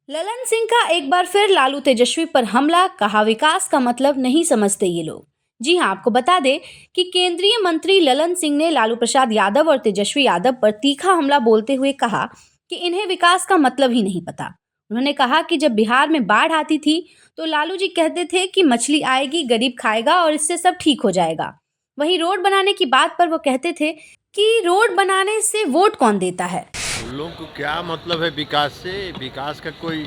ललन सिंह का एक बार फिर लालू तेजस्वी पर हमला, कहा विकास का मतलब नहीं समझते ये लोग। जी हां, आपको बता दें कि केंद्रीय मंत्री ललन सिंह ने लालू प्रसाद यादव और तेजस्वी यादव पर तीखा हमला बोलते हुए कहा कि इन्हें विकास का मतलब ही नहीं पता। उन्होंने कहा कि जब बिहार में बाढ़ आती थी तो लालू जी कहते थे कि मछली आएगी, गरीब खाएगा और इससे सब ठीक हो जाएगा। वहीं रोड बनाने की बात पर वो कहते थे कि रोड बनाने से वोट कौन देता है। उन लोगों को क्या मतलब है विकास से? विकास का कोई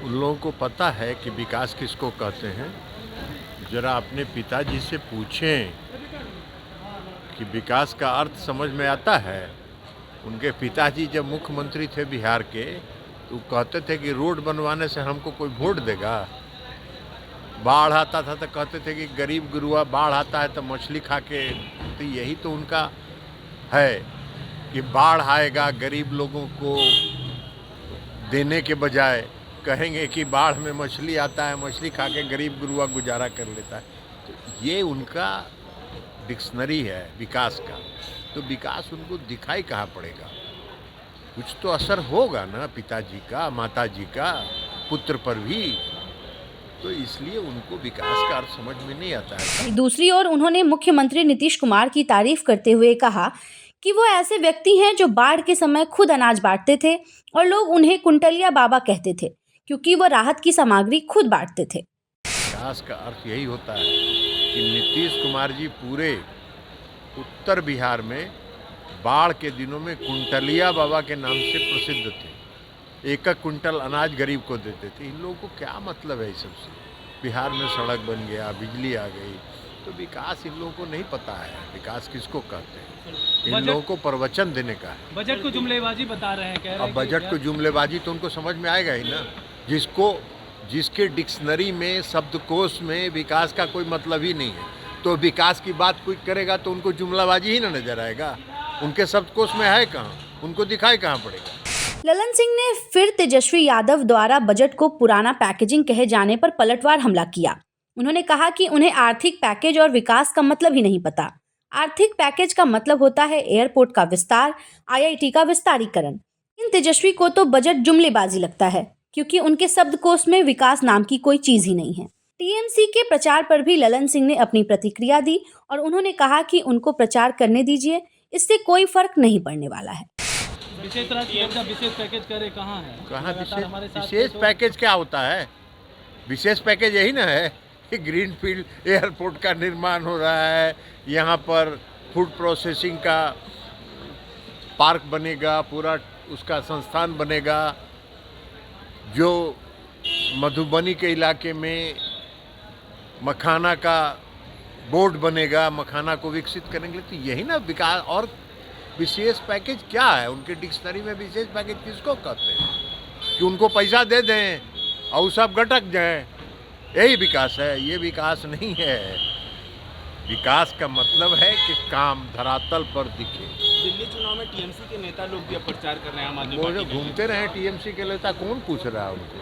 उन लोगों को पता है कि विकास किसको कहते हैं? जरा अपने पिताजी से पूछें कि विकास का अर्थ समझ में आता है। उनके पिताजी जब मुख्यमंत्री थे बिहार के तो कहते थे कि रोड बनवाने से हमको कोई वोट देगा। बाढ़ आता था तो कहते थे कि गरीब गुरुआ बाढ़ आता है तो मछली खा के, तो यही तो उनका है कि बाढ़ आएगा, गरीब लोगों को देने के बजाय कहेंगे कि बाढ़ में मछली आता है, मछली खा के गरीब गुरुआ गुजारा कर लेता है। तो ये उनका डिक्शनरी है विकास का। तो विकास उनको दिखाई कहाँ पड़ेगा? कुछ तो असर होगा ना पिताजी का, माताजी का, पुत्र पर भी। तो इसलिए उनको विकास का अर्थ समझ में नहीं आता है। दूसरी ओर उन्होंने मुख्यमंत्री नीतीश कुमार की तारीफ करते हुए कहा कि वो ऐसे व्यक्ति हैं जो बाढ़ के समय खुद अनाज बांटते थे और लोग उन्हें कुंटलिया बाबा कहते थे क्योंकि वो राहत की सामग्री खुद बांटते थे। विकास का अर्थ यही होता है कि नीतीश कुमार जी पूरे उत्तर बिहार में बाढ़ के दिनों में कुंटलिया बाबा के नाम से प्रसिद्ध थे। एक एक कुंटल अनाज गरीब को देते थे। इन लोगों को क्या मतलब है इस सबसे? बिहार में सड़क बन गया, बिजली आ गई, तो विकास इन लोगों को नहीं पता है। विकास किसको कहते हैं? इन लोगों को प्रवचन देने का है। बजट को जुमलेबाजी बता रहे हैं, कह रहे हैं। अब बजट को जुमलेबाजी तो उनको समझ में आएगा ही ना। जिसके डिक्शनरी में, शब्दकोश में विकास का कोई मतलब ही नहीं है, तो विकास की बात कोई करेगा तो उनको जुमलाबाजी ही ना नजर आएगा। उनके शब्दकोश में है कहाँ? उनको दिखाई कहाँ पड़ेगा? ललन सिंह ने फिर तेजस्वी यादव द्वारा बजट को पुराना पैकेजिंग कहे जाने पर पलटवार हमला किया। उन्होंने कहा कि उन्हें आर्थिक पैकेज और विकास का मतलब ही नहीं पता। आर्थिक पैकेज का मतलब होता है एयरपोर्ट का विस्तार, आईआईटी का विस्तारीकरण। इन तेजस्वी को तो बजट जुमलेबाजी लगता है क्योंकि उनके शब्दकोश में विकास नाम की कोई चीज ही नहीं है। टीएमसी के प्रचार पर भी ललन सिंह ने अपनी प्रतिक्रिया दी और उन्होंने कहा कि उनको प्रचार करने दीजिए, इससे कोई फर्क नहीं पड़ने वाला है। विशेष पैकेज करे कहाँ है? कहाँ विशेष पैकेज क्या होता है? विशेष पैकेज यही ना है कि ग्रीन फील्ड एयरपोर्ट का निर्माण हो रहा है, यहाँ पर फूड प्रोसेसिंग का पार्क बनेगा, पूरा उसका संस्थान बनेगा, जो मधुबनी के इलाके में मखाना का बोर्ड बनेगा, मखाना को विकसित करेंगे। तो यही ना विकास। और विशेष पैकेज क्या है? उनके डिक्शनरी में विशेष पैकेज किसको कहते हैं? कि उनको पैसा दे दें और सब गटक जाएं, यही विकास है। ये विकास नहीं है। विकास का मतलब है कि काम धरातल पर दिखे। दिल्ली चुनाव में टीएमसी के नेता लोग भी अब प्रचार कर रहे हैं। आम आदमी वो जो पार्टी घूमते रहे टीएमसी के नेता, कौन पूछ रहा है उनको?